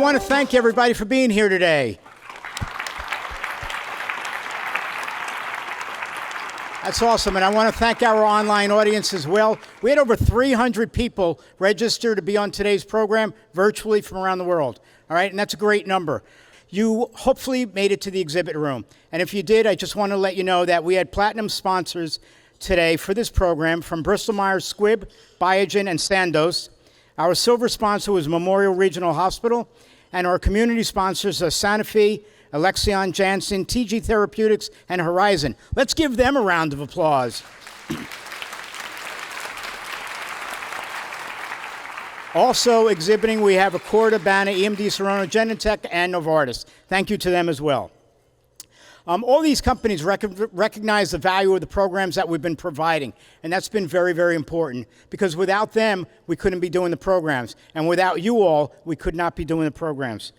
want to thank everybody for being here today. That's awesome, and I want to thank our online audience as well. We had over 300 people register to be on today's program virtually from around the world, all right? And that's a great number. You hopefully made it to the exhibit room, and if you did, I just want to let you know that we had platinum sponsors today for this program from Bristol-Myers Squibb, Biogen, and Sandoz. Our silver sponsor was Memorial Regional Hospital, and our community sponsors are Sanofi, Alexion, Janssen, TG Therapeutics, and Horizon. Let's give them a round of applause. Also exhibiting, we have Acorda, Banner, EMD, Serono, Genentech, and Novartis. Thank you to them as well. All these companies recognize the value of the programs that we've been providing, and that's been very, very important, because without them, we couldn't be doing the programs, and without you all, we could not be doing the programs.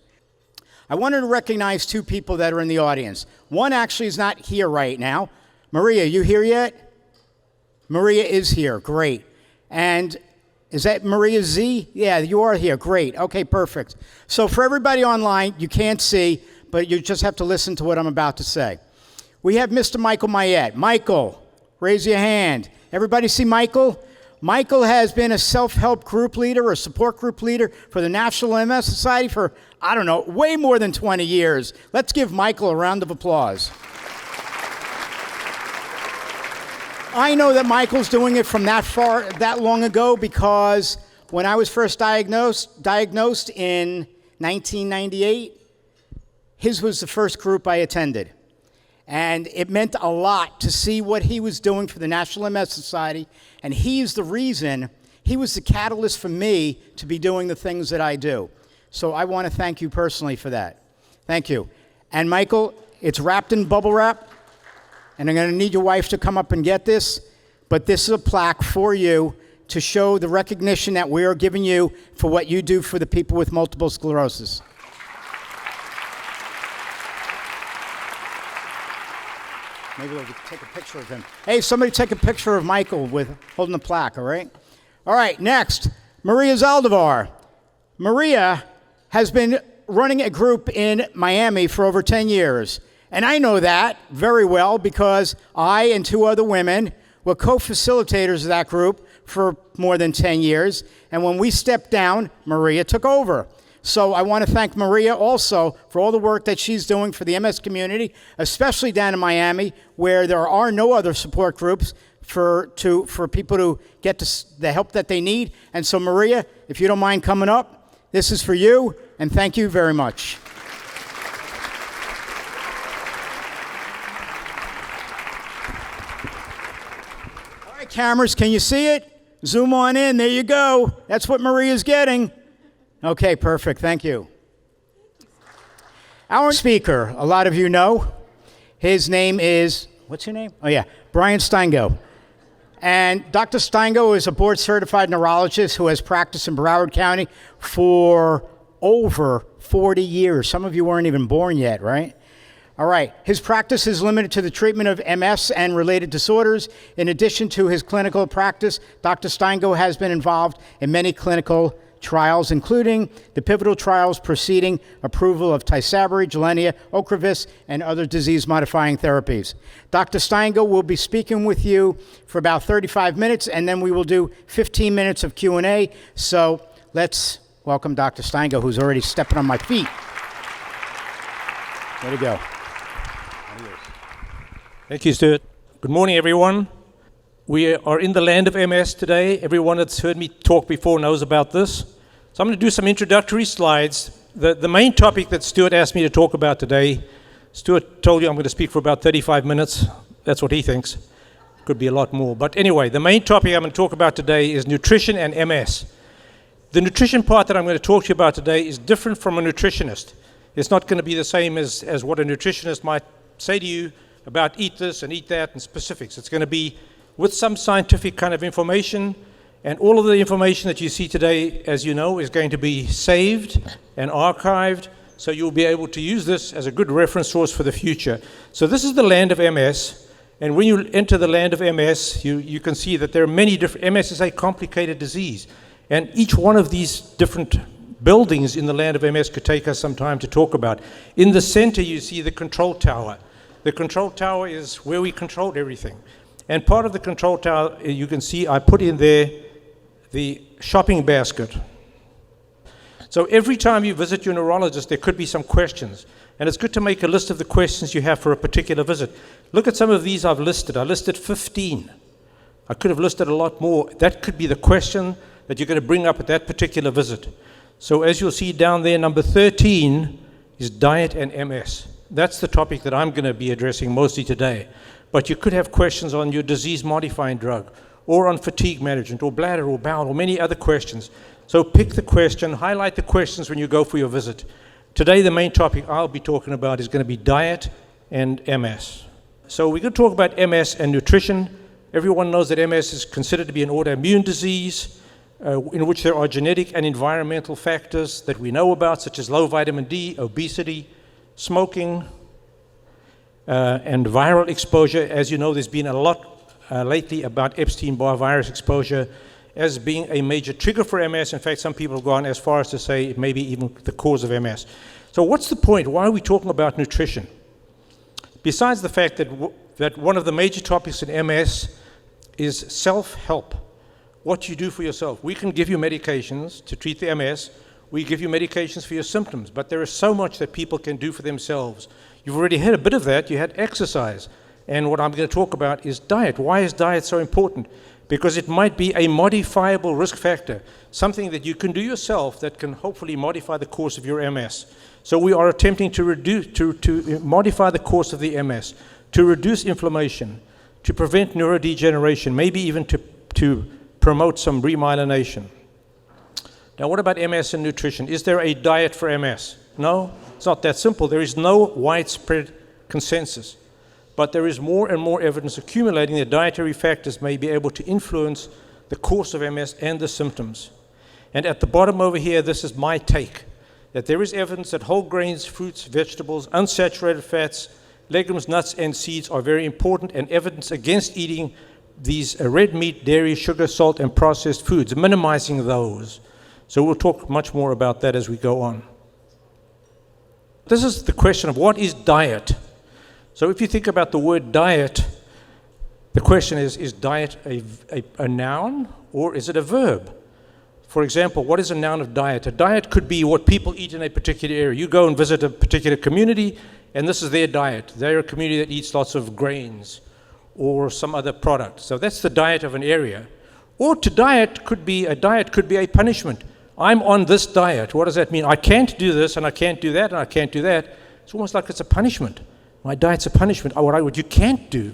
I wanted to recognize two people that are in the audience. One actually is not here right now. Maria, you here yet? Maria is here, great. And is that Maria Z? Yeah, you are here, great, okay, perfect. So for everybody online, you can't see, but you just have to listen to what I'm about to say. We have Mr. Michael Mayette. Michael, raise your hand. Everybody see Michael? Michael has been a self-help group leader or support group leader for the National MS Society for, I don't know, way more than 20 years. Let's give Michael a round of applause. I know that Michael's doing it from that long ago, because when I was first diagnosed in 1998, his was the first group I attended. And it meant a lot to see what he was doing for the National MS Society, and he's the reason, he was the catalyst for me to be doing the things that I do. So I want to thank you personally for that. Thank you. And Michael, it's wrapped in bubble wrap, and I'm going to need your wife to come up and get this, but this is a plaque for you to show the recognition that we are giving you for what you do for the people with multiple sclerosis. Maybe we'll take a picture of him. Hey, somebody take a picture of Michael with holding the plaque, all right? All right, next, Maria Zaldivar. Maria has been running a group in Miami for over 10 years. And I know that very well because I and two other women were co-facilitators of that group for more than 10 years. And when we stepped down, Maria took over. So I want to thank Maria also for all the work that she's doing for the MS community, especially down in Miami, where there are no other support groups for people to get the help that they need. And so Maria, if you don't mind coming up, this is for you, and thank you very much. All right, cameras, can you see it? Zoom on in, there you go. That's what Maria's getting. Okay, perfect, thank you. Our speaker, a lot of you know, his name is, what's your name? Oh yeah, Brian Steingo. And Dr. Steingo is a board-certified neurologist who has practiced in Broward County for over 40 years. Some of you weren't even born yet, right? All right, his practice is limited to the treatment of MS and related disorders. In addition to his clinical practice, Dr. Steingo has been involved in many clinical trials, including the pivotal trials preceding approval of Tysabri, Gilenya, Ocrevus, and other disease-modifying therapies. Dr. Steingo will be speaking with you for about 35 minutes, and then we will do 15 minutes of Q&A. So let's welcome Dr. Steingo, who's already stepping on my feet. Way to go. Thank you, Stuart. Good morning, everyone. We are in the land of MS today. Everyone that's heard me talk before knows about this. So I'm going to do some introductory slides. The main topic that Stuart asked me to talk about today, Stuart told you I'm going to speak for about 35 minutes. That's what he thinks. Could be a lot more. But anyway, the main topic I'm going to talk about today is nutrition and MS. The nutrition part that I'm going to talk to you about today is different from a nutritionist. It's not going to be the same as what a nutritionist might say to you about eat this and eat that and specifics. It's going to be with some scientific kind of information, and all of the information that you see today, as you know, is going to be saved and archived, so you'll be able to use this as a good reference source for the future. So this is the land of MS, and when you enter the land of MS, you can see that there are many different, MS is a complicated disease, and each one of these different buildings in the land of MS could take us some time to talk about. In the center, you see the control tower. The control tower is where we control everything. And part of the control tower, you can see I put in there the shopping basket. So every time you visit your neurologist, there could be some questions. And it's good to make a list of the questions you have for a particular visit. Look at some of these I've listed. I listed 15. I could have listed a lot more. That could be the question that you're going to bring up at that particular visit. So as you'll see down there, number 13 is diet and MS. That's the topic that I'm going to be addressing mostly today. But you could have questions on your disease-modifying drug, or on fatigue management, or bladder, or bowel, or many other questions. So pick the question, highlight the questions when you go for your visit. Today, the main topic I'll be talking about is going to be diet and MS. So we're going to talk about MS and nutrition. Everyone knows that MS is considered to be an autoimmune disease in which there are genetic and environmental factors that we know about, such as low vitamin D, obesity, smoking, and viral exposure. As you know, there's been a lot lately about Epstein-Barr virus exposure as being a major trigger for MS. In fact, some people have gone as far as to say it may be even the cause of MS. So what's the point? Why are we talking about nutrition? Besides the fact that one of the major topics in MS is self-help, what you do for yourself. We can give you medications to treat the MS. We give you medications for your symptoms, but there is so much that people can do for themselves. You've already had a bit of that. You had exercise. And what I'm going to talk about is diet. Why is diet so important? Because it might be a modifiable risk factor, something that you can do yourself that can hopefully modify the course of your MS. So we are attempting to modify the course of the MS, to reduce inflammation, to prevent neurodegeneration, maybe even to promote some remyelination. Now, what about MS and nutrition? Is there a diet for MS? No, it's not that simple. There is no widespread consensus. But there is more and more evidence accumulating that dietary factors may be able to influence the course of MS and the symptoms. And at the bottom over here, this is my take, that there is evidence that whole grains, fruits, vegetables, unsaturated fats, legumes, nuts, and seeds are very important, and evidence against eating these red meat, dairy, sugar, salt, and processed foods, minimizing those. So we'll talk much more about that as we go on. This is the question of what is diet? So if you think about the word diet, the question is diet a noun or is it a verb? For example, what is a noun of diet? A diet could be what people eat in a particular area. You go and visit a particular community, and this is their diet. They're a community that eats lots of grains or some other product. So that's the diet of an area. Or a diet could be a punishment. I'm on this diet. What does that mean? I can't do this, and I can't do that, and I can't do that. It's almost like it's a punishment. My diet's a punishment. What you can't do.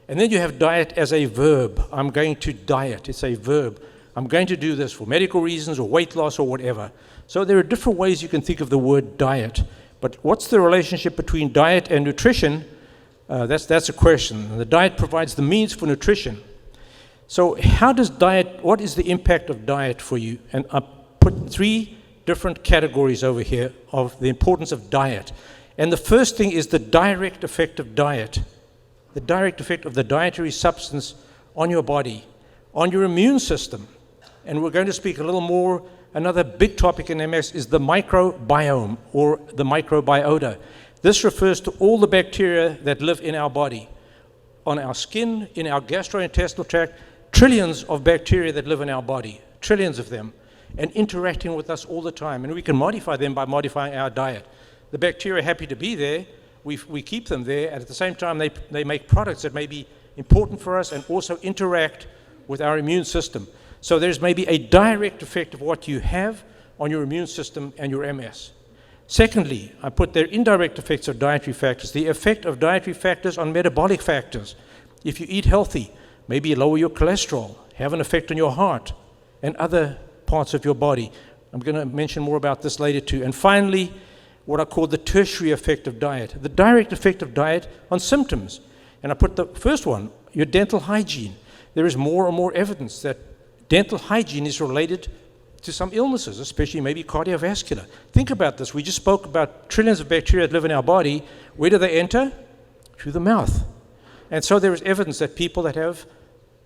And then you have diet as a verb. I'm going to diet. It's a verb. I'm going to do this for medical reasons or weight loss or whatever. So there are different ways you can think of the word diet. But what's the relationship between diet and nutrition? That's a question. The diet provides the means for nutrition. So what is the impact of diet for you? And I put 3 different categories over here of the importance of diet. And the first thing is the direct effect of diet, the direct effect of the dietary substance on your body, on your immune system. And we're going to speak a little more. Another big topic in MS is the microbiome or the microbiota. This refers to all the bacteria that live in our body, on our skin, in our gastrointestinal tract, trillions of bacteria that live in our body, trillions of them, and interacting with us all the time. And we can modify them by modifying our diet. The bacteria are happy to be there. We keep them there, and at the same time, they make products that may be important for us and also interact with our immune system. So there's maybe a direct effect of what you have on your immune system and your MS. Secondly, I put there indirect effects of dietary factors, the effect of dietary factors on metabolic factors. If you eat healthy, maybe you lower your cholesterol, have an effect on your heart and other parts of your body. I'm going to mention more about this later too. And finally, what I call the tertiary effect of diet, the direct effect of diet on symptoms. And I put the first one, your dental hygiene. There is more and more evidence that dental hygiene is related to some illnesses, especially maybe cardiovascular. Think about this. We just spoke about trillions of bacteria that live in our body. Where do they enter? Through the mouth. And so there is evidence that people that have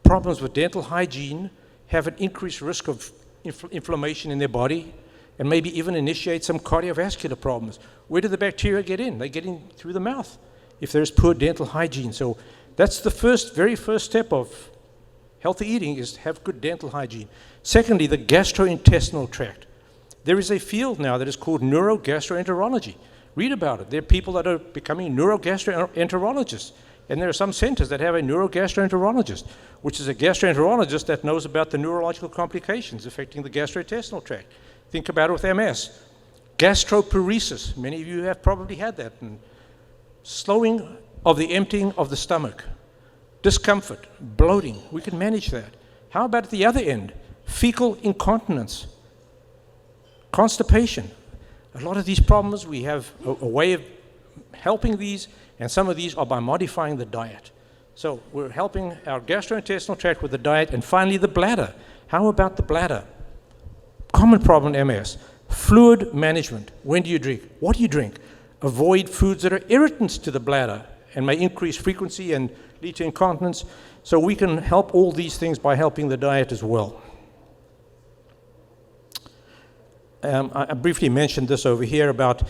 problems with dental hygiene have an increased risk of inflammation in their body, and maybe even initiate some cardiovascular problems. Where do the bacteria get in? They get in through the mouth if there's poor dental hygiene. So that's the very first step of healthy eating, is to have good dental hygiene. Secondly, the gastrointestinal tract. There is a field now that is called neurogastroenterology. Read about it. There are people that are becoming neurogastroenterologists. And there are some centers that have a neurogastroenterologist, which is a gastroenterologist that knows about the neurological complications affecting the gastrointestinal tract. Think about it with MS. Gastroparesis, many of you have probably had that. And slowing of the emptying of the stomach. Discomfort, bloating, we can manage that. How about at the other end? Fecal incontinence, constipation. A lot of these problems, we have a way of helping these, and some of these are by modifying the diet. So we're helping our gastrointestinal tract with the diet. And finally, the bladder. How about the bladder? Common problem in MS. Fluid management. When do you drink? What do you drink? Avoid foods that are irritants to the bladder and may increase frequency and lead to incontinence. So we can help all these things by helping the diet as well. I briefly mentioned this over here about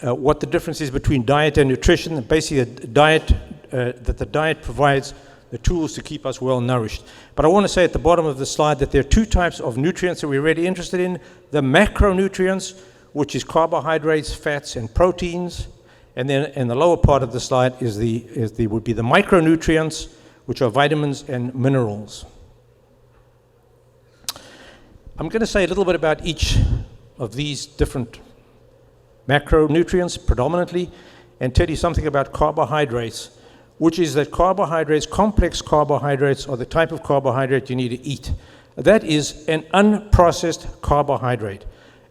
what the difference is between diet and nutrition. Basically, that the diet provides the tools to keep us well nourished. But I want to say at the bottom of the slide that there are two types of nutrients that we're really interested in. The macronutrients, which is carbohydrates, fats, and proteins. And then in the lower part of the slide would be the micronutrients, which are vitamins and minerals. I'm going to say a little bit about each of these different macronutrients predominantly, and tell you something about carbohydrates, which is that carbohydrates, complex carbohydrates, are the type of carbohydrate you need to eat. That is an unprocessed carbohydrate.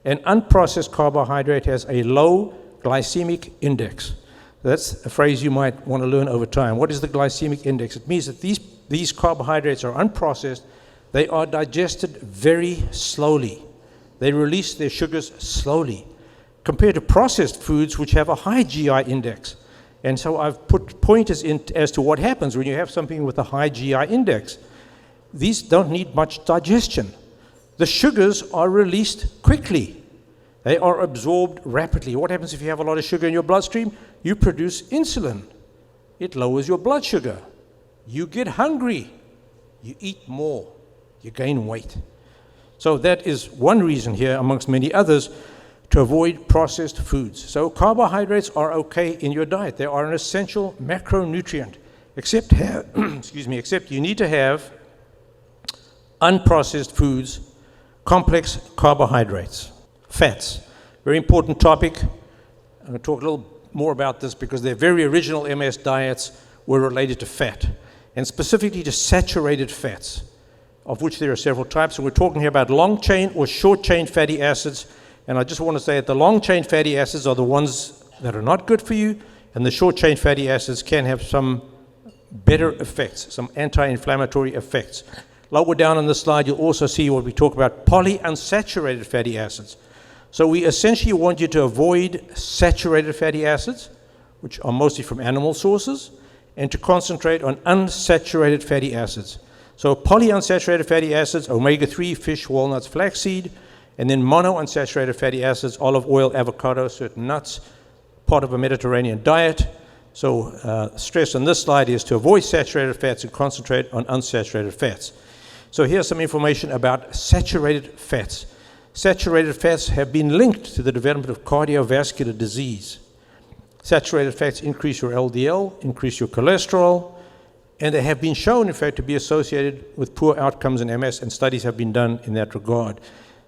An unprocessed carbohydrate has a low glycemic index. That's a phrase you might want to learn over time. What is the glycemic index? It means that these carbohydrates are unprocessed. They are digested very slowly. They release their sugars slowly, compared to processed foods, which have a high GI index. And so I've put pointers in as to what happens when you have something with a high GI index. These don't need much digestion. The sugars are released quickly. They are absorbed rapidly. What happens if you have a lot of sugar in your bloodstream? You produce insulin. It lowers your blood sugar. You get hungry. You eat more. You gain weight. So that is one reason here, amongst many others, to avoid processed foods. So carbohydrates are okay in your diet. They are an essential macronutrient, except you need to have unprocessed foods, complex carbohydrates, fats. Very important topic. I'm going to talk a little more about this because their very original MS diets were related to fat, and specifically to saturated fats, of which there are several types. And we're talking here about long-chain or short-chain fatty acids. And I just want to say that the long-chain fatty acids are the ones that are not good for you, and the short-chain fatty acids can have some better effects, some anti-inflammatory effects. Lower down on the slide, you'll also see what we talk about, polyunsaturated fatty acids. So we essentially want you to avoid saturated fatty acids, which are mostly from animal sources, and to concentrate on unsaturated fatty acids. So polyunsaturated fatty acids, omega-3, fish, walnuts, flaxseed, and then monounsaturated fatty acids, olive oil, avocado, certain nuts, part of a Mediterranean diet. So stress on this slide is to avoid saturated fats and concentrate on unsaturated fats. So here's some information about saturated fats. Saturated fats have been linked to the development of cardiovascular disease. Saturated fats increase your LDL, increase your cholesterol, and they have been shown, in fact, to be associated with poor outcomes in MS, and studies have been done in that regard.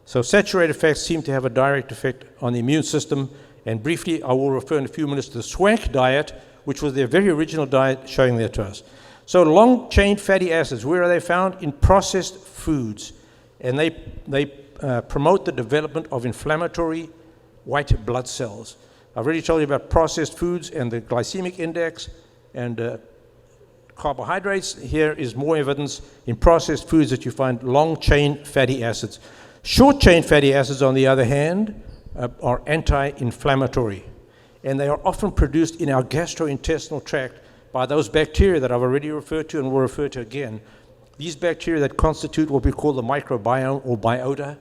So saturated fats seem to have a direct effect on the immune system, and briefly I will refer in a few minutes to the SWANK diet, which was their very original diet, showing that to us. So long-chain fatty acids, where are they found? In processed foods, and they promote the development of inflammatory white blood cells. I've already told you about processed foods and the glycemic index and carbohydrates. Here is more evidence in processed foods that you find long-chain fatty acids. Short-chain fatty acids, on the other hand, are anti-inflammatory, and they are often produced in our gastrointestinal tract by those bacteria that I've already referred to and will refer to again. These bacteria that constitute what we call the microbiome or biota,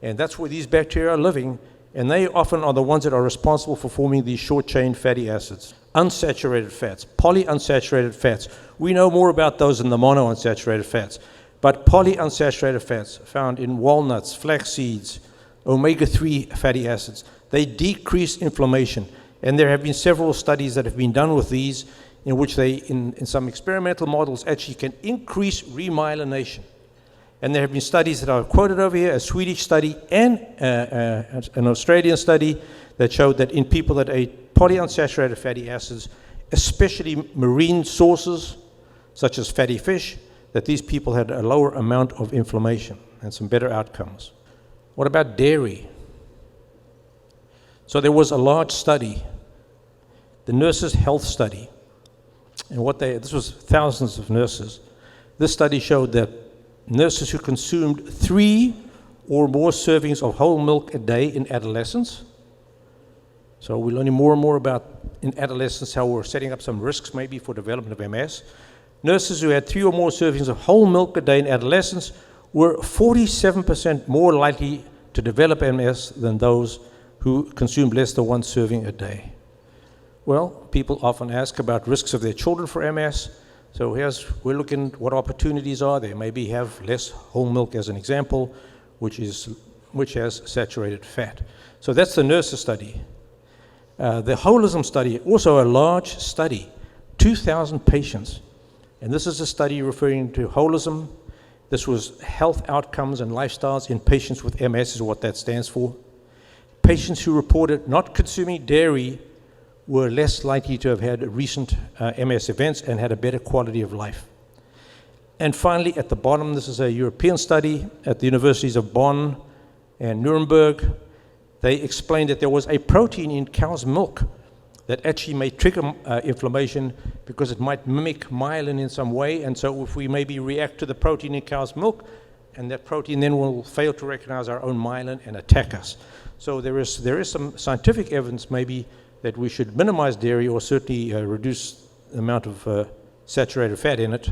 And that's where these bacteria are living, and they often are the ones that are responsible for forming these short-chain fatty acids. Unsaturated fats, polyunsaturated fats. We know more about those than the monounsaturated fats. But polyunsaturated fats found in walnuts, flax seeds, omega-3 fatty acids, they decrease inflammation. And there have been several studies that have been done with these in which they, in some experimental models, actually can increase remyelination. And there have been studies that are quoted over here, a Swedish study and an Australian study that showed that in people that ate polyunsaturated fatty acids, especially marine sources such as fatty fish, that these people had a lower amount of inflammation and some better outcomes. What about dairy? So there was a large study, the Nurses' Health Study, and this was thousands of nurses. This study showed that nurses who consumed 3 or more servings of whole milk a day in adolescence, so we're learning more and more about in adolescence how we're setting up some risks maybe for development of MS. Nurses who had 3 or more servings of whole milk a day in adolescence were 47% more likely to develop MS than those who consumed less than 1 serving a day. Well, people often ask about risks of their children for MS. So we're looking at what opportunities are there. Maybe have less whole milk as an example, which has saturated fat. So that's the nurses study. The holism study, also a large study, 2,000 patients. And this is a study referring to holism. This was health outcomes and lifestyles in patients with MS is what that stands for. Patients who reported not consuming dairy were less likely to have had recent MS events and had a better quality of life. And finally, at the bottom, this is a European study at the universities of Bonn and Nuremberg. They explained that there was a protein in cow's milk that actually may trigger inflammation because it might mimic myelin in some way. And so if we maybe react to the protein in cow's milk, and that protein then will fail to recognize our own myelin and attack us. So there is some scientific evidence maybe that we should minimize dairy or certainly reduce the amount of saturated fat in it.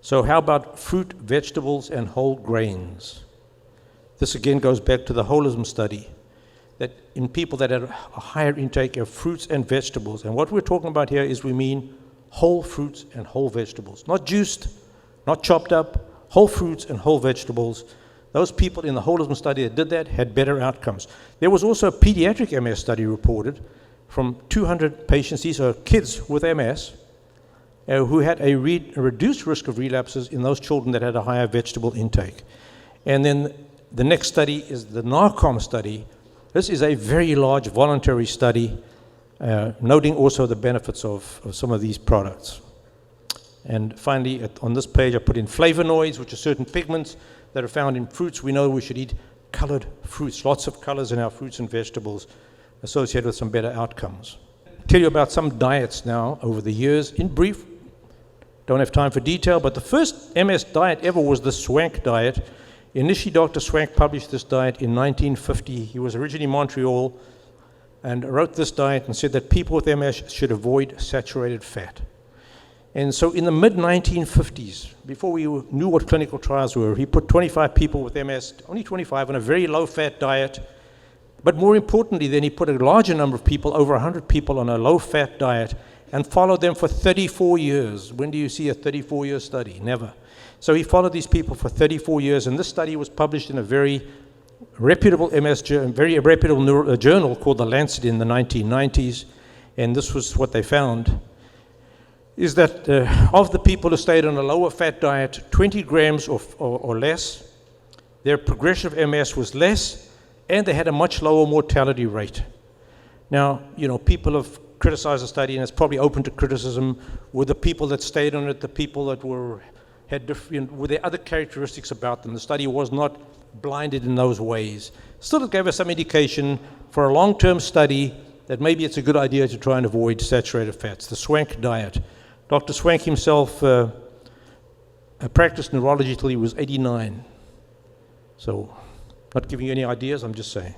So how about fruit, vegetables, and whole grains? This again goes back to the holism study, that in people that had a higher intake of fruits and vegetables, and what we're talking about here is we mean whole fruits and whole vegetables, not juiced, not chopped up, whole fruits and whole vegetables. Those people in the holism study that did that had better outcomes. There was also a pediatric MS study reported from 200 patients. These are kids with MS who had a reduced risk of relapses in those children that had a higher vegetable intake. And then the next study is the NARCOM study. This is a very large voluntary study, noting also the benefits of some of these products. And finally, on this page, I put in flavonoids, which are certain pigments that are found in fruits. We know we should eat colored fruits, lots of colors in our fruits and vegetables associated with some better outcomes. I'll tell you about some diets now over the years. In brief, don't have time for detail, but the first MS diet ever was the Swank diet. Initially, Dr. Swank published this diet in 1950. He was originally in Montreal and wrote this diet and said that people with MS should avoid saturated fat. And so in the mid-1950s, before we knew what clinical trials were, he put 25 people with MS, only 25, on a very low-fat diet. But more importantly, then he put a larger number of people, over 100 people, on a low-fat diet and followed them for 34 years. When do you see a 34-year study? Never. So he followed these people for 34 years, and this study was published in a very reputable journal called The Lancet in the 1990s, and this was what they found, is that of the people who stayed on a lower fat diet, 20 grams or less, their progression of MS was less, and they had a much lower mortality rate. Now, people have criticized the study, and it's probably open to criticism. Were the people that stayed on it the people that had different, were there other characteristics about them? The study was not blinded in those ways. Still, it gave us some indication for a long-term study that maybe it's a good idea to try and avoid saturated fats, the Swank diet. Dr. Swank himself practiced neurology till he was 89. So, not giving you any ideas, I'm just saying.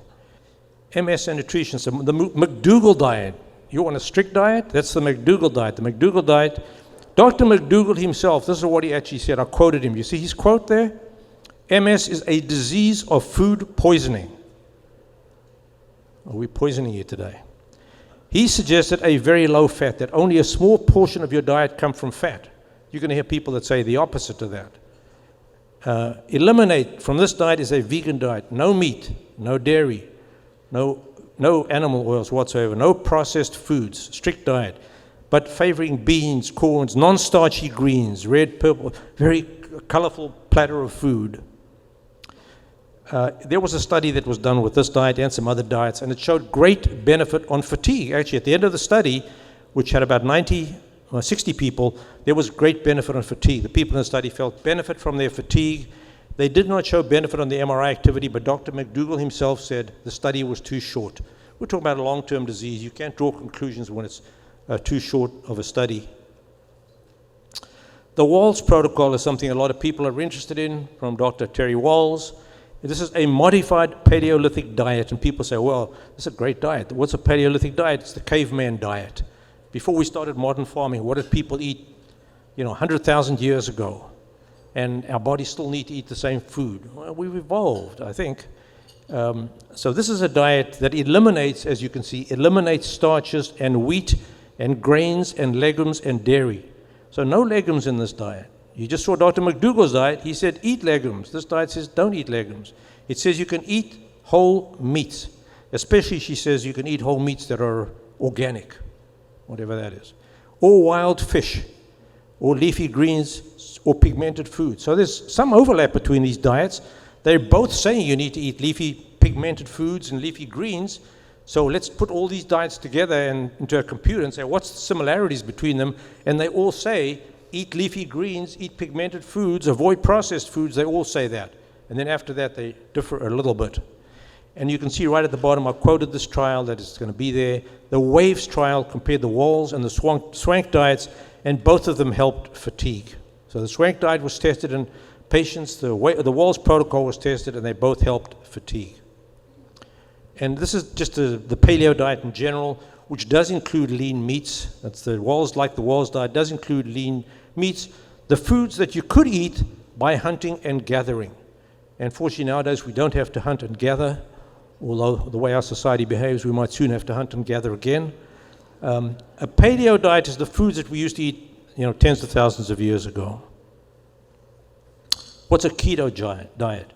MS and nutrition, so the McDougall diet. You want a strict diet? That's the McDougall diet. The McDougall diet, Dr. McDougall himself, this is what he actually said. I quoted him. You see his quote there? MS is a disease of food poisoning. Are we poisoning you today? He suggested a very low fat, that only a small portion of your diet come from fat. You're going to hear people that say the opposite of that. Eliminate from this diet is a vegan diet. No meat, no dairy, no animal oils whatsoever, no processed foods, strict diet, but favoring beans, corns, non-starchy greens, red, purple, very colorful platter of food. There was a study that was done with this diet and some other diets, and it showed great benefit on fatigue. Actually, at the end of the study, which had about 60 people, there was great benefit on fatigue. The people in the study felt benefit from their fatigue. They did not show benefit on the MRI activity, but Dr. McDougall himself said the study was too short. We're talking about a long-term disease. You can't draw conclusions when it's too short of a study. The Walls protocol is something a lot of people are interested in, from Dr. Terry Walls. This is a modified Paleolithic diet, and people say, well, this is a great diet. What's a Paleolithic diet? It's the caveman diet. Before we started modern farming, what did people eat, 100,000 years ago? And our bodies still need to eat the same food. Well, we've evolved, I think. So this is a diet that eliminates, as you can see, starches and wheat and grains and legumes and dairy. So no legumes in this diet. You just saw Dr. McDougall's diet. He said, eat legumes. This diet says, don't eat legumes. It says you can eat whole meats. Especially, she says, you can eat whole meats that are organic, whatever that is. Or wild fish, or leafy greens, or pigmented food. So there's some overlap between these diets. They're both saying you need to eat leafy pigmented foods and leafy greens. So let's put all these diets together and into a computer and say, what's the similarities between them? And they all say, eat leafy greens, eat pigmented foods, avoid processed foods. They all say that. And then after that, they differ a little bit. And you can see right at the bottom, I quoted this trial that is going to be there. The WAVES trial compared the Walls and the Swank diets, and both of them helped fatigue. So the Swank diet was tested in patients, the Walls protocol was tested, and they both helped fatigue. And this is just the paleo diet in general, which does include lean meats. That's the Walls, like the Walls diet, does include lean meats. The foods that you could eat by hunting and gathering. And fortunately nowadays we don't have to hunt and gather, although the way our society behaves, we might soon have to hunt and gather again. A paleo diet is the foods that we used to eat, tens of thousands of years ago. What's a keto diet?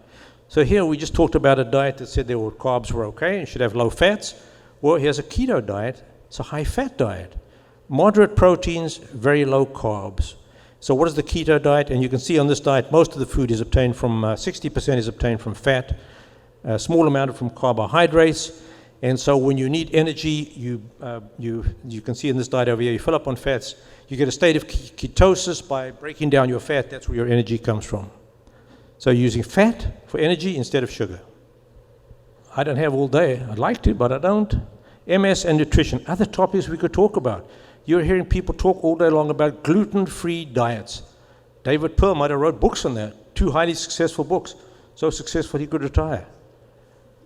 So here we just talked about a diet that said carbs were okay and should have low fats. Well, here's a keto diet. It's a high-fat diet. Moderate proteins, very low carbs. So what is the keto diet? And you can see on this diet, most of the food is obtained from, 60% is obtained from fat, a small amount from carbohydrates. And so when you need energy, you can see in this diet over here, you fill up on fats. You get a state of ketosis by breaking down your fat. That's where your energy comes from. So using fat for energy instead of sugar. I don't have all day. I'd like to, but I don't. MS and nutrition, other topics we could talk about. You're hearing people talk all day long about gluten-free diets. David Perlmutter wrote books on that, 2 highly successful books. So successful he could retire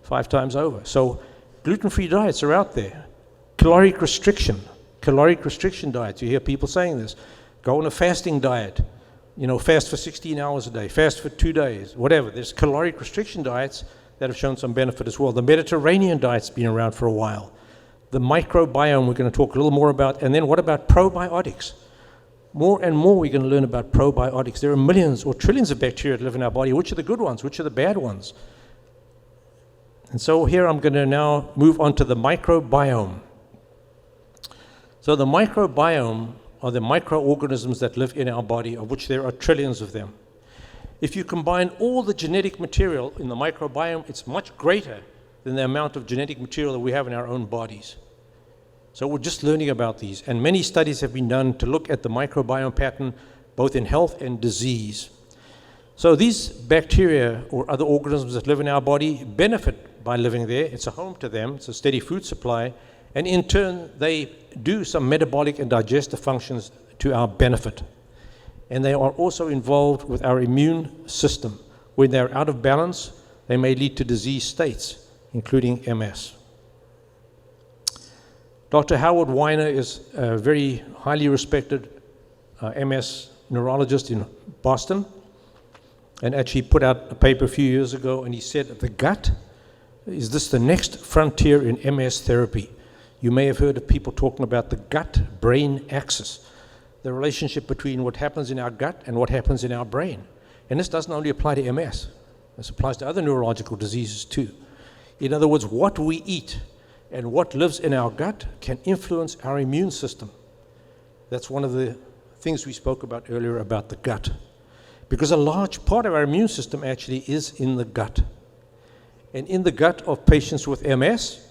5 times over. So gluten-free diets are out there. Caloric restriction diets. You hear people saying this. Go on a fasting diet. Fast for 16 hours a day, fast for 2 days, whatever. There's caloric restriction diets that have shown some benefit as well. The Mediterranean diet's been around for a while. The microbiome we're going to talk a little more about. And then what about probiotics? More and more we're going to learn about probiotics. There are millions or trillions of bacteria that live in our body. Which are the good ones? Which are the bad ones? And so here I'm going to now move on to the microbiome. So the microbiome are the microorganisms that live in our body, of which there are trillions of them. If you combine all the genetic material in the microbiome, it's much greater than the amount of genetic material that we have in our own bodies. So we're just learning about these, and many studies have been done to look at the microbiome pattern, both in health and disease. So these bacteria or other organisms that live in our body benefit by living there. It's a home to them. It's a steady food supply. And in turn, they do some metabolic and digestive functions to our benefit. And they are also involved with our immune system. When they're out of balance, they may lead to disease states, including MS. Dr. Howard Weiner is a very highly respected MS neurologist in Boston. and actually put out a paper a few years ago, and he said, the gut, is this the next frontier in MS therapy? You may have heard of people talking about the gut-brain axis, the relationship between what happens in our gut and what happens in our brain. And this doesn't only apply to MS. This applies to other neurological diseases too. In other words, what we eat and what lives in our gut can influence our immune system. That's one of the things we spoke about earlier about the gut. Because a large part of our immune system actually is in the gut. And in the gut of patients with MS,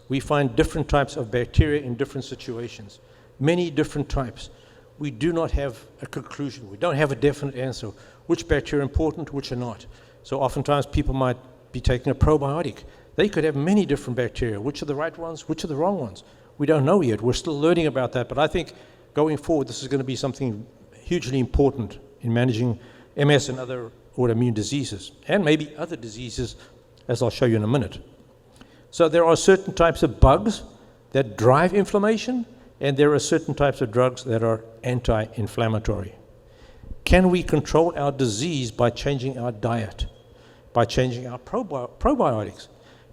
we find different types of bacteria in different situations, many different types. We do not have a conclusion. We don't have a definite answer. Which bacteria are important, which are not. So oftentimes people might be taking a probiotic. They could have many different bacteria. Which are the right ones, which are the wrong ones? We don't know yet. We're still learning about that. But I think going forward, this is going to be something hugely important in managing MS and other autoimmune diseases, and maybe other diseases, as I'll show you in a minute. So there are certain types of bugs that drive inflammation, and there are certain types of drugs that are anti-inflammatory. Can we control our disease by changing our diet, by changing our probiotics,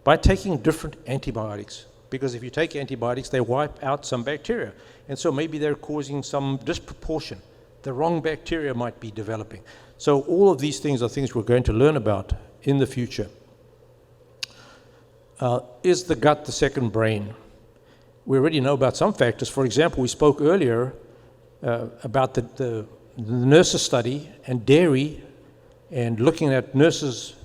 by taking different antibiotics? Because if you take antibiotics, they wipe out some bacteria, and so maybe they're causing some disproportion. The wrong bacteria might be developing. So all of these things are things we're going to learn about in the future. Is the gut the second brain? We already know about some factors. For example, we spoke earlier about the nurses study and dairy, and looking at nurses,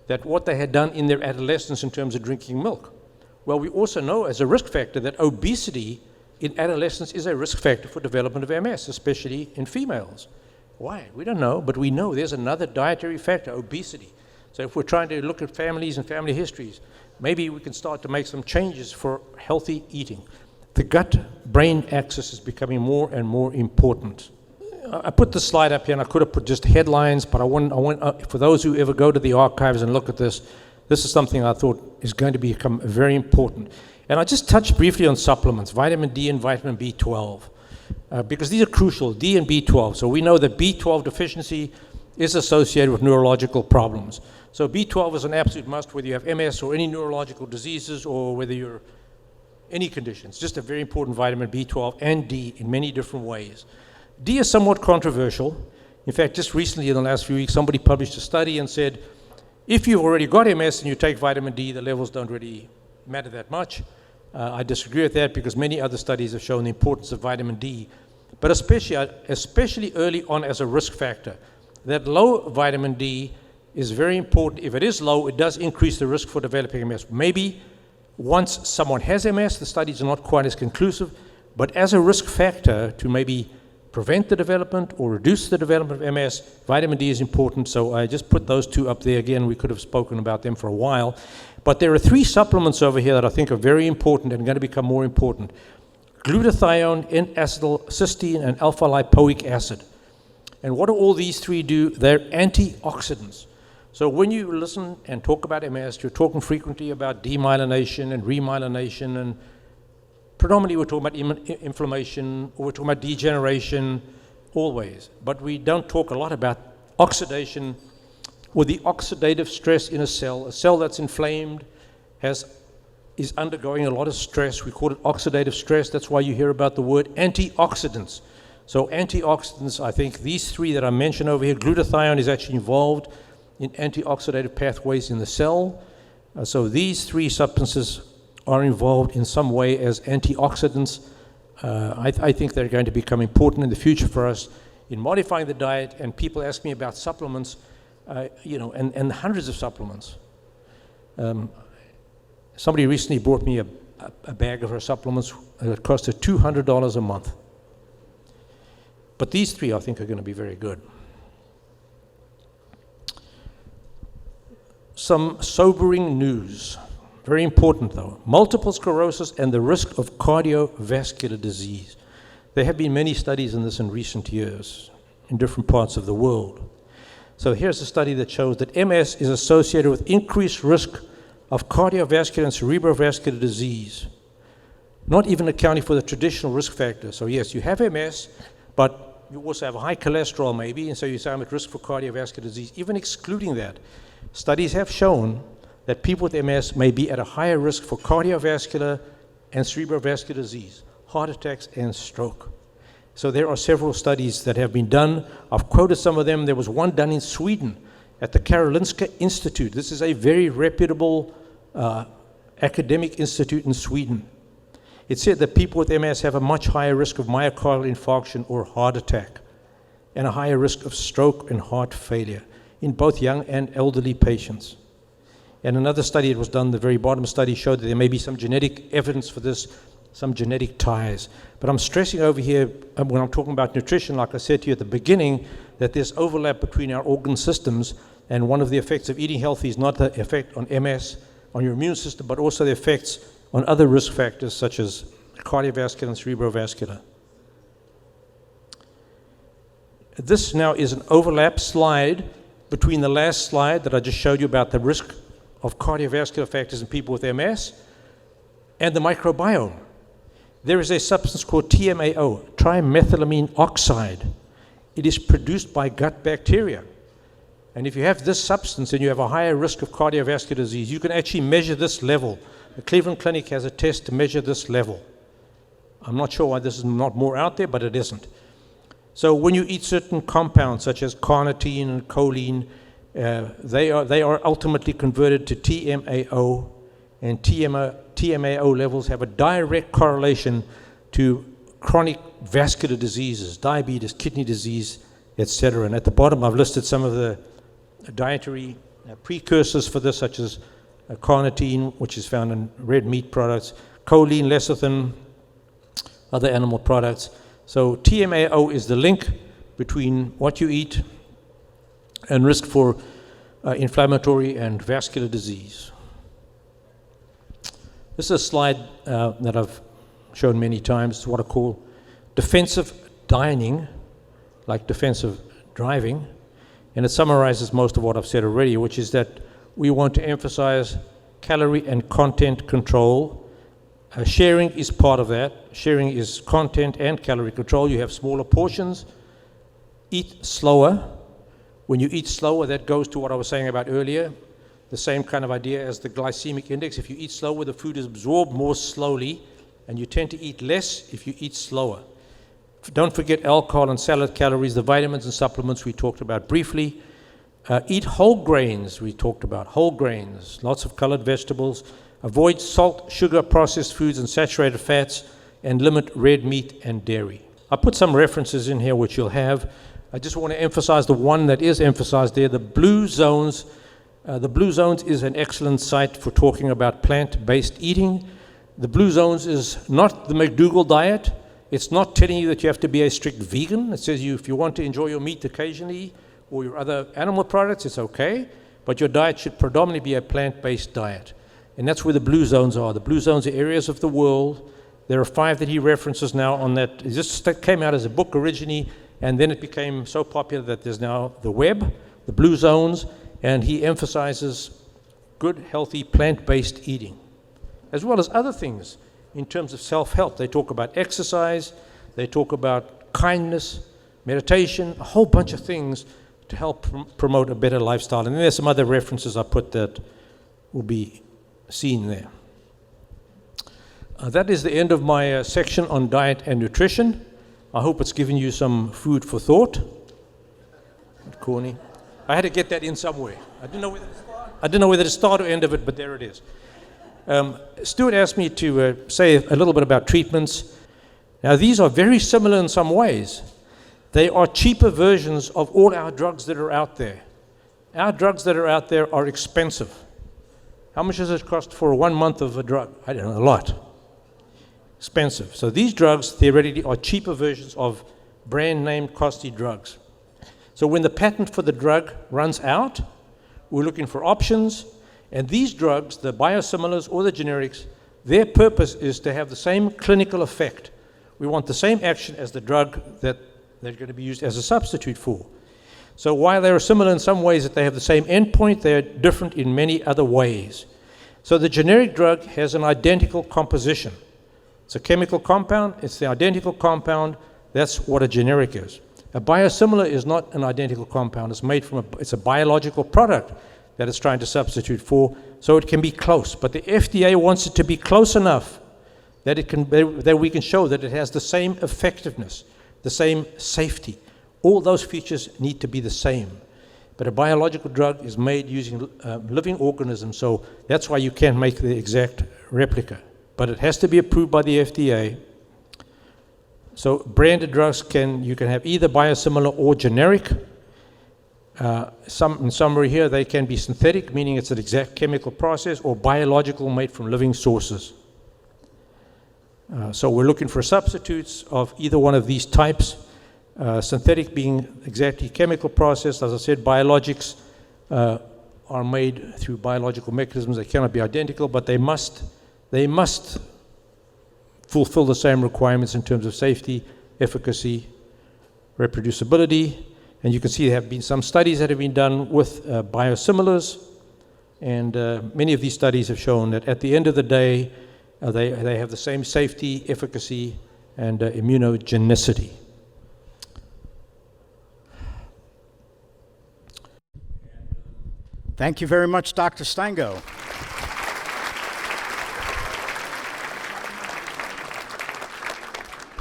that what they had done in their adolescence in terms of drinking milk. Well, we also know as a risk factor that obesity in adolescence is a risk factor for development of MS, especially in females. Why? We don't know, but we know there's another dietary factor, obesity. So if we're trying to look at families and family histories, maybe we can start to make some changes for healthy eating. The gut-brain axis is becoming more and more important. I put this slide up here, and I could have put just headlines, but I want for those who ever go to the archives and look at this, this is something I thought is going to become very important. And I just touched briefly on supplements, vitamin D and vitamin B12, because these are crucial, D and B12. So we know that B12 deficiency is associated with neurological problems. So B12 is an absolute must, whether you have MS or any neurological diseases, or whether you're any conditions. Just a very important vitamin, B12 and D, in many different ways. D is somewhat controversial. In fact, just recently in the last few weeks, somebody published a study and said, if you've already got MS and you take vitamin D, the levels don't really matter that much. I disagree with that, because many other studies have shown the importance of vitamin D, but especially early on as a risk factor. That low vitamin D is very important. If it is low, it does increase the risk for developing MS. Maybe once someone has MS, the studies are not quite as conclusive, but as a risk factor to maybe prevent the development or reduce the development of MS, vitamin D is important. So I just put those two up there. Again, we could have spoken about them for a while. But there are 3 supplements over here that I think are very important and going to become more important. Glutathione, N-acetylcysteine, and alpha-lipoic acid. And what do all these 3 do? They're antioxidants. So when you listen and talk about MS, you're talking frequently about demyelination and remyelination, and predominantly we're talking about inflammation, or we're talking about degeneration, always. But we don't talk a lot about oxidation, or the oxidative stress in a cell that's inflamed is undergoing a lot of stress. We call it oxidative stress. That's why you hear about the word antioxidants. So antioxidants, I think these 3 that I mentioned over here, glutathione is actually involved in antioxidative pathways in the cell. So these 3 substances are involved in some way as antioxidants. I think they're going to become important in the future for us in modifying the diet. And people ask me about supplements, and hundreds of supplements. Somebody recently brought me a bag of her supplements that cost her $200 a month. But these 3, I think, are going to be very good. Some sobering news. Very important, though. Multiple sclerosis and the risk of cardiovascular disease. There have been many studies in this in recent years in different parts of the world. So here's a study that shows that MS is associated with increased risk of cardiovascular and cerebrovascular disease, not even accounting for the traditional risk factors. So yes, you have MS, but you also have high cholesterol maybe, and so you say I'm at risk for cardiovascular disease. Even excluding that, studies have shown that people with MS may be at a higher risk for cardiovascular and cerebrovascular disease, heart attacks and stroke. So there are several studies that have been done. I've quoted some of them. There was one done in Sweden at the Karolinska Institute. This is a very reputable academic institute in Sweden. It said that people with MS have a much higher risk of myocardial infarction or heart attack, and a higher risk of stroke and heart failure in both young and elderly patients. And another study that was done, the very bottom study, showed that there may be some genetic evidence for this, some genetic ties. But I'm stressing over here, when I'm talking about nutrition, like I said to you at the beginning, that there's overlap between our organ systems, and one of the effects of eating healthy is not the effect on MS, on your immune system, but also the effects on other risk factors such as cardiovascular and cerebrovascular. This now is an overlap slide between the last slide that I just showed you about the risk of cardiovascular factors in people with MS and the microbiome. There is a substance called TMAO, trimethylamine oxide. It is produced by gut bacteria. And if you have this substance and you have a higher risk of cardiovascular disease, you can actually measure this level. The Cleveland Clinic has a test to measure this level. I'm not sure why this is not more out there, but it isn't. So when you eat certain compounds such as carnitine and choline, they are ultimately converted to TMAO, and TMAO levels have a direct correlation to chronic vascular diseases, diabetes, kidney disease, etc. And at the bottom, I've listed some of the dietary precursors for this, such as carnitine, which is found in red meat products, choline, lecithin, other animal products. So TMAO is the link between what you eat and risk for inflammatory and vascular disease. This is a slide that I've shown many times. It's what I call defensive dining, like defensive driving, and it summarizes most of what I've said already, which is that we want to emphasize calorie and content control. Sharing is part of that. Sharing is content and calorie control. You have smaller portions. Eat slower. When you eat slower, that goes to what I was saying about earlier, the same kind of idea as the glycemic index. If you eat slower, the food is absorbed more slowly, and you tend to eat less if you eat slower. Don't forget alcohol and salad calories, the vitamins and supplements we talked about briefly. Eat whole grains, we talked about, whole grains, lots of colored vegetables. Avoid salt, sugar, processed foods, and saturated fats, and limit red meat and dairy. I put some references in here which you'll have. I just want to emphasize the one that is emphasized there, the Blue Zones. The Blue Zones is an excellent site for talking about plant-based eating. The Blue Zones is not the McDougall diet. It's not telling you that you have to be a strict vegan. It says if you want to enjoy your meat occasionally or your other animal products, it's okay, but your diet should predominantly be a plant-based diet. And that's where the Blue Zones are. The Blue Zones are areas of the world. There are 5 that he references now on that. This came out as a book originally, and then it became so popular that there's now the web, the Blue Zones, and he emphasizes good, healthy, plant-based eating, as well as other things in terms of self-help. They talk about exercise, they talk about kindness, meditation, a whole bunch of things to help promote a better lifestyle. And then there's some other references I put that will be seen there. That is the end of my section on diet and nutrition. I hope it's given you some food for thought. Corny. I had to get that in somewhere. I didn't know whether to start or end of it, but there it is. Stuart asked me to say a little bit about treatments. Now, these are very similar in some ways. They are cheaper versions of all our drugs that are out there. Our drugs that are out there are expensive. How much does it cost for 1 month of a drug? I don't know, a lot. Expensive. So these drugs theoretically are cheaper versions of brand name costly drugs. So when the patent for the drug runs out, we're looking for options. And these drugs, the biosimilars or the generics, their purpose is to have the same clinical effect. We want the same action as the drug that they're going to be used as a substitute for. So while they are similar in some ways that they have the same endpoint, they are different in many other ways. So the generic drug has an identical composition. It's a chemical compound, it's the identical compound, that's what a generic is. A biosimilar is not an identical compound. It's made from it's a biological product that it's trying to substitute for, so it can be close. But the FDA wants it to be close enough that that we can show that it has the same effectiveness, the same safety. All those features need to be the same. But a biological drug is made using living organisms, so that's why you can't make the exact replica. But it has to be approved by the FDA. So branded drugs you can have either biosimilar or generic. In summary here, they can be synthetic, meaning it's an exact chemical process, or biological, made from living sources. So we're looking for substitutes of either one of these types. Synthetic being exactly chemical process. As I said, biologics are made through biological mechanisms. They cannot be identical, but they must fulfill the same requirements in terms of safety, efficacy, reproducibility. And you can see there have been some studies that have been done with biosimilars, and many of these studies have shown that at the end of the day, they have the same safety, efficacy, and immunogenicity. Thank you very much, Dr. Steingo.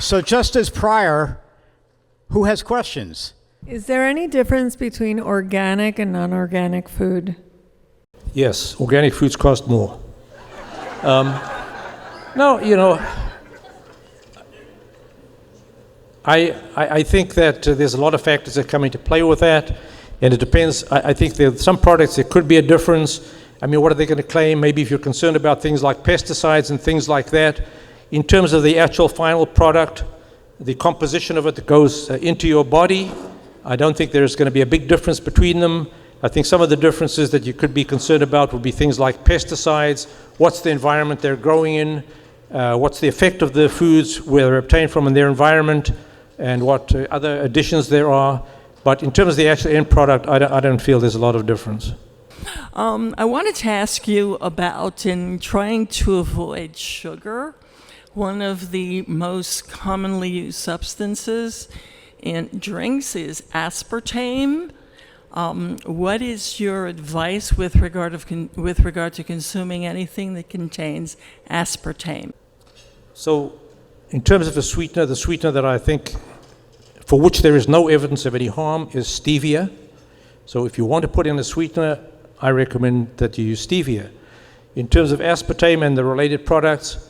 So just as prior, who has questions? Is there any difference between organic and non-organic food? Yes, organic foods cost more. No, I think that there's a lot of factors that come into play with that, and it depends. I think there are some products there could be a difference. I mean, what are they going to claim? Maybe if you're concerned about things like pesticides and things like that. In terms of the actual final product, the composition of it that goes into your body, I don't think there's going to be a big difference between them. I think some of the differences that you could be concerned about would be things like pesticides, what's the environment they're growing in, what's the effect of the foods, where they're obtained from in their environment, and what other additions there are. But in terms of the actual end product, I don't feel there's a lot of difference. I wanted to ask you about, in trying to avoid sugar, one of the most commonly used substances in drinks is aspartame. What is your advice with regard to consuming anything that contains aspartame? So, in terms of the sweetener that I think, for which there is no evidence of any harm, is stevia. So if you want to put in a sweetener, I recommend that you use stevia. In terms of aspartame and the related products,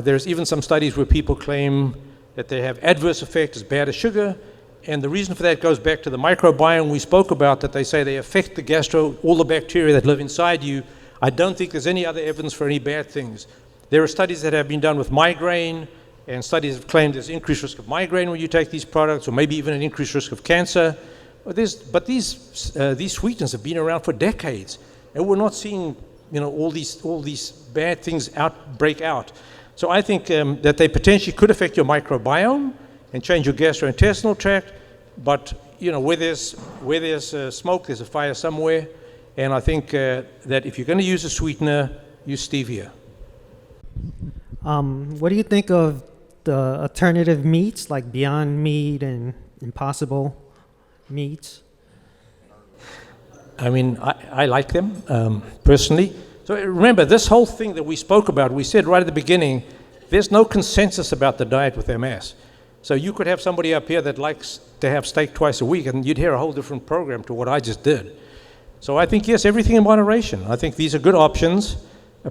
there's even some studies where people claim that they have adverse effects as bad as sugar, and the reason for that goes back to the microbiome we spoke about, that they say they affect all the bacteria that live inside you. I don't think there's any other evidence for any bad things. There are studies that have been done with migraine, and studies have claimed there's increased risk of migraine when you take these products, or maybe even an increased risk of cancer. But these sweeteners have been around for decades, and we're not seeing all these bad things break out. So I think that they potentially could affect your microbiome and change your gastrointestinal tract. But where there's smoke, there's a fire somewhere. And I think that if you're going to use a sweetener, use stevia. What do you think of the alternative meats like Beyond Meat and Impossible meats? I mean, I like them personally. So remember, this whole thing that we spoke about, we said right at the beginning, there's no consensus about the diet with MS. So you could have somebody up here that likes to have steak twice a week, and you'd hear a whole different program to what I just did. So I think, yes, everything in moderation. I think these are good options.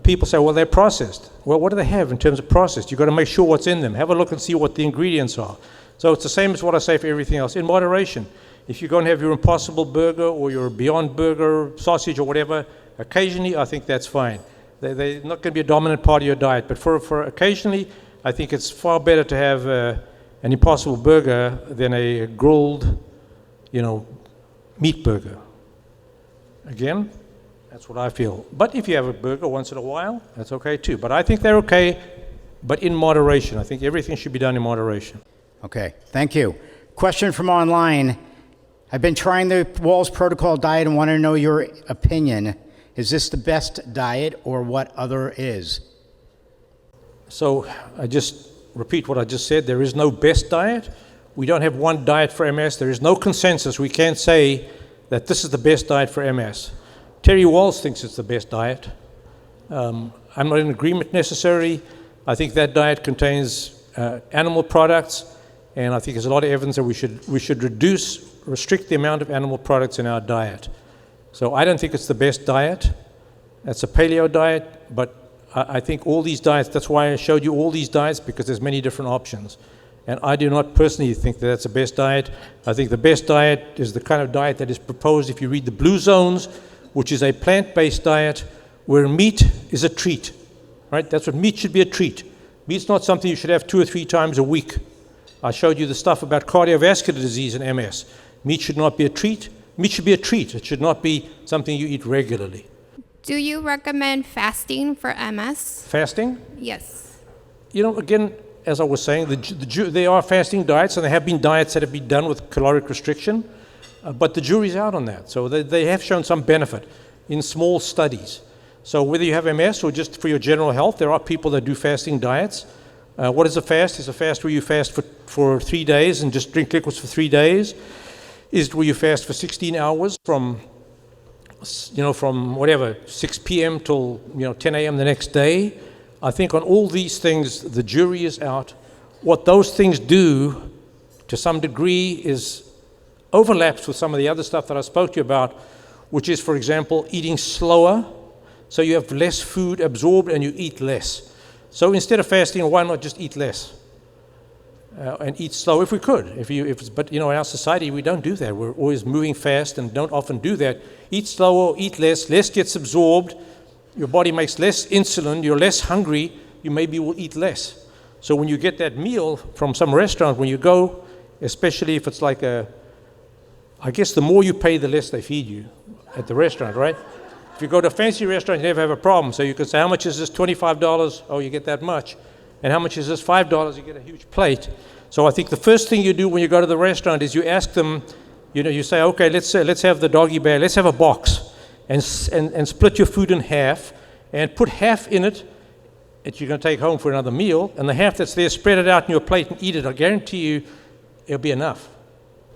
People say, well, they're processed. Well, what do they have in terms of processed? You've got to make sure what's in them. Have a look and see what the ingredients are. So it's the same as what I say for everything else, in moderation. If you're going to have your Impossible Burger or your Beyond Burger sausage or whatever, occasionally, I think that's fine. They're not going to be a dominant part of your diet, but for occasionally, I think it's far better to have an Impossible Burger than a grilled, meat burger. Again, that's what I feel. But if you have a burger once in a while, that's okay too. But I think they're okay, but in moderation. I think everything should be done in moderation. Okay, thank you. Question from online. I've been trying the Walls Protocol diet and want to know your opinion. Is this the best diet, or what other is? So I just repeat what I just said. There is no best diet. We don't have one diet for MS. There is no consensus. We can't say that this is the best diet for MS. Terry Walls thinks it's the best diet. I'm not in agreement necessarily. I think that diet contains animal products, and I think there's a lot of evidence that we should restrict the amount of animal products in our diet. So I don't think it's the best diet. That's a paleo diet, but I think all these diets, that's why I showed you all these diets, because there's many different options. And I do not personally think that that's the best diet. I think the best diet is the kind of diet that is proposed if you read the Blue Zones, which is a plant-based diet where meat is a treat, right? That's what meat should be, a treat. Meat's not something you should have 2 or 3 times a week. I showed you the stuff about cardiovascular disease and MS. Meat should not be a treat. Meat should be a treat. It should not be something you eat regularly. Do you recommend fasting for MS? Fasting? Yes. You know, again, as I was saying, there are fasting diets, and there have been diets that have been done with caloric restriction, but the jury's out on that. So they have shown some benefit in small studies. So whether you have MS or just for your general health, there are people that do fasting diets. What is a fast? It's a fast where you fast for 3 days and just drink liquids for 3 days. Is it where you fast for 16 hours from whatever, 6 p.m. till 10 a.m. the next day? I think on all these things, the jury is out. What those things do, to some degree, is overlaps with some of the other stuff that I spoke to you about, which is, for example, eating slower, so you have less food absorbed and you eat less. So instead of fasting, why not just eat less and eat slow if we could? But in our society, we don't do that. We're always moving fast and don't often do that. Eat slower, eat less. Less gets absorbed. Your body makes less insulin. You're less hungry. You maybe will eat less. So when you get that meal from some restaurant, when you go, especially if it's like I guess the more you pay, the less they feed you at the restaurant, right? If you go to a fancy restaurant, you never have a problem. So you can say, how much is this? $25. Oh, you get that much. And how much is this? $5. You get a huge plate. So I think the first thing you do when you go to the restaurant is you ask them, you say, okay, let's have the doggy bag. Let's have a box and split your food in half and put half in it that you're going to take home for another meal, and the half that's there, spread it out in your plate and eat it. I guarantee you it'll be enough.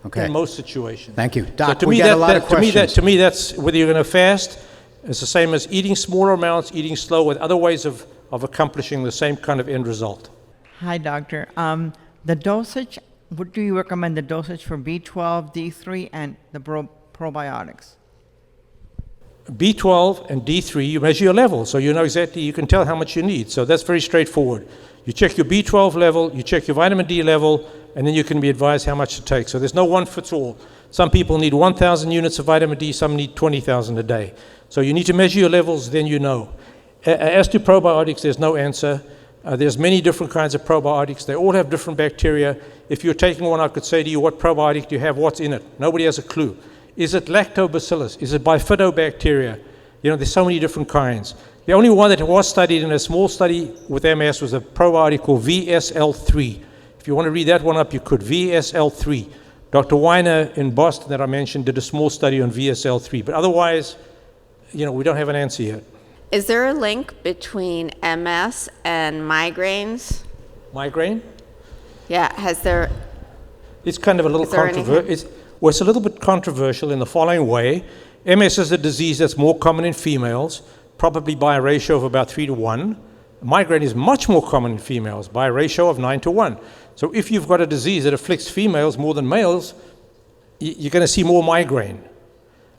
Okay. In most situations. Thank you. Doc, so we got a lot of questions. To me, that's whether you're going to fast, it's the same as eating smaller amounts, eating slow, with other ways of accomplishing the same kind of end result. Hi, doctor. The dosage, what do you recommend the dosage for B12, D3, and the probiotics? B12 and D3, you measure your level, so you know exactly, you can tell how much you need. So that's very straightforward. You check your B12 level, you check your vitamin D level, and then you can be advised how much to take. So there's no one fits all. Some people need 1,000 units of vitamin D, some need 20,000 a day. So you need to measure your levels, then you know. As to probiotics, there's no answer. There's many different kinds of probiotics. They all have different bacteria. If you're taking one, I could say to you, what probiotic do you have? What's in it? Nobody has a clue. Is it lactobacillus? Is it bifidobacteria? There's so many different kinds. The only one that was studied in a small study with MS was a probiotic called VSL3. If you want to read that one up, you could. VSL3. Dr. Weiner in Boston that I mentioned did a small study on VSL3. But otherwise, we don't have an answer yet. Is there a link between MS and migraines? Migraine? Yeah, It's kind of a little controversial. It's a little bit controversial in the following way. MS is a disease that's more common in females, probably by a ratio of about 3 to 1. Migraine is much more common in females by a ratio of 9 to 1. So if you've got a disease that afflicts females more than males, you're going to see more migraine.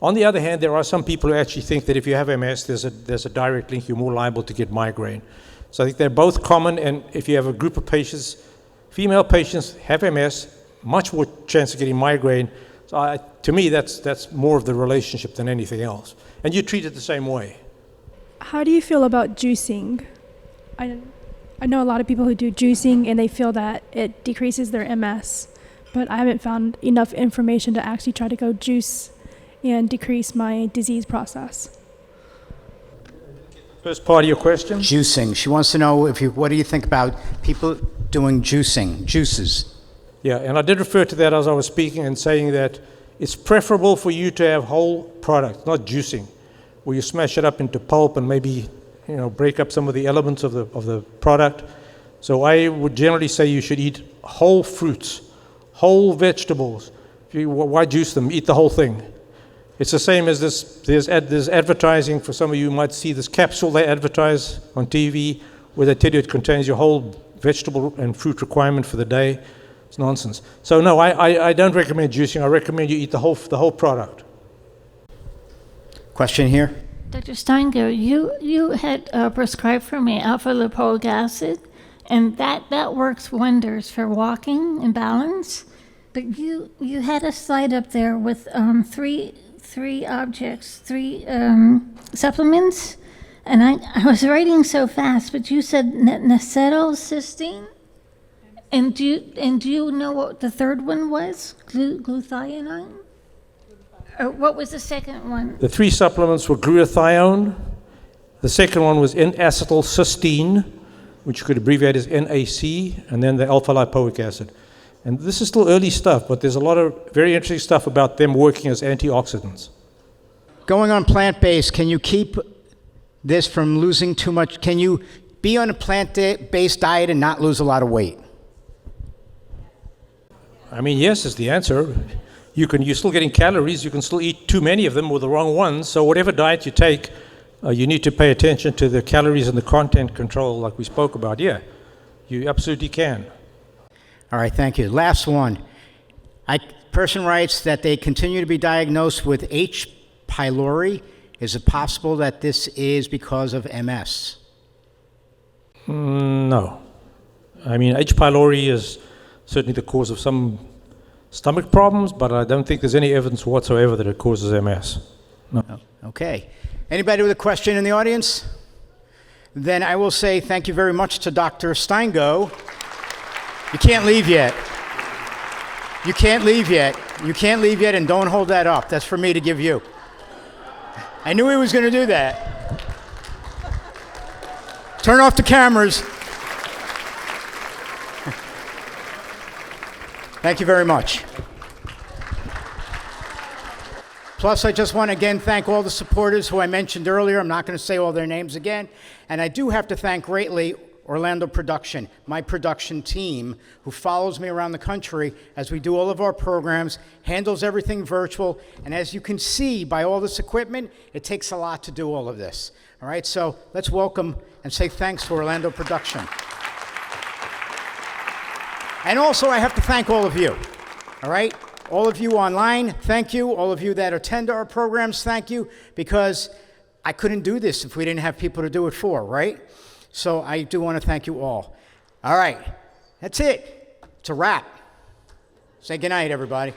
On the other hand, there are some people who actually think that if you have MS, there's a direct link, you're more liable to get migraine. So I think they're both common, and if you have a group of patients, female patients have MS, much more chance of getting migraine. So to me, that's more of the relationship than anything else. And you treat it the same way. How do you feel about juicing? I know a lot of people who do juicing and they feel that it decreases their MS, but I haven't found enough information to actually try to go juice and decrease my disease process. First part of your question? Juicing. She wants to know what do you think about people doing juices? Yeah, and I did refer to that as I was speaking and saying that it's preferable for you to have whole product, not juicing, where you smash it up into pulp and maybe break up some of the elements of the product. So I would generally say you should eat whole fruits, whole vegetables. Why juice them? Eat the whole thing. It's the same as this. There's advertising. For some of you might see this capsule they advertise on TV where they tell you it contains your whole vegetable and fruit requirement for the day. It's nonsense. So no, I don't recommend juicing. I recommend you eat the whole product. Question here? Dr. Steingo, you had prescribed for me alpha-lipoic acid, and that works wonders for walking and balance. But you had a slide up there with three supplements, and I was writing so fast, but you said acetylcysteine, and do you know what the third one was? Glutathione? Or what was the second one? The 3 supplements were glutathione. The second one was N-acetylcysteine, which you could abbreviate as NAC, and then the alpha-lipoic acid. And this is still early stuff, but there's a lot of very interesting stuff about them working as antioxidants. Going on plant-based, can you keep this from losing too much? Can you be on a plant-based diet and not lose a lot of weight? I mean, yes is the answer. You're still getting calories. You can still eat too many of them or the wrong ones. So whatever diet you take, you need to pay attention to the calories and the content control like we spoke about. Yeah, you absolutely can. All right, thank you. Last one. Person writes that they continue to be diagnosed with H. pylori. Is it possible that this is because of MS? No. I mean, H. pylori is certainly the cause of some stomach problems, but I don't think there's any evidence whatsoever that it causes MS. No. Okay. Anybody with a question in the audience? Then I will say thank you very much to Dr. Steingo. You can't leave yet. You can't leave yet. You can't leave yet, and don't hold that up. That's for me to give you. I knew he was going to do that. Turn off the cameras. Thank you very much. Plus, I just want to again thank all the supporters who I mentioned earlier. I'm not going to say all their names again. And I do have to thank greatly Orlando Production, my production team, who follows me around the country as we do all of our programs, handles everything virtual. And as you can see by all this equipment, it takes a lot to do all of this. All right, so let's welcome and say thanks to Orlando Production. And also, I have to thank all of you, all right? All of you online, thank you. All of you that attend our programs, thank you, because I couldn't do this if we didn't have people to do it for, right? So I do want to thank you all. All right, that's it. It's a wrap. Say goodnight, everybody.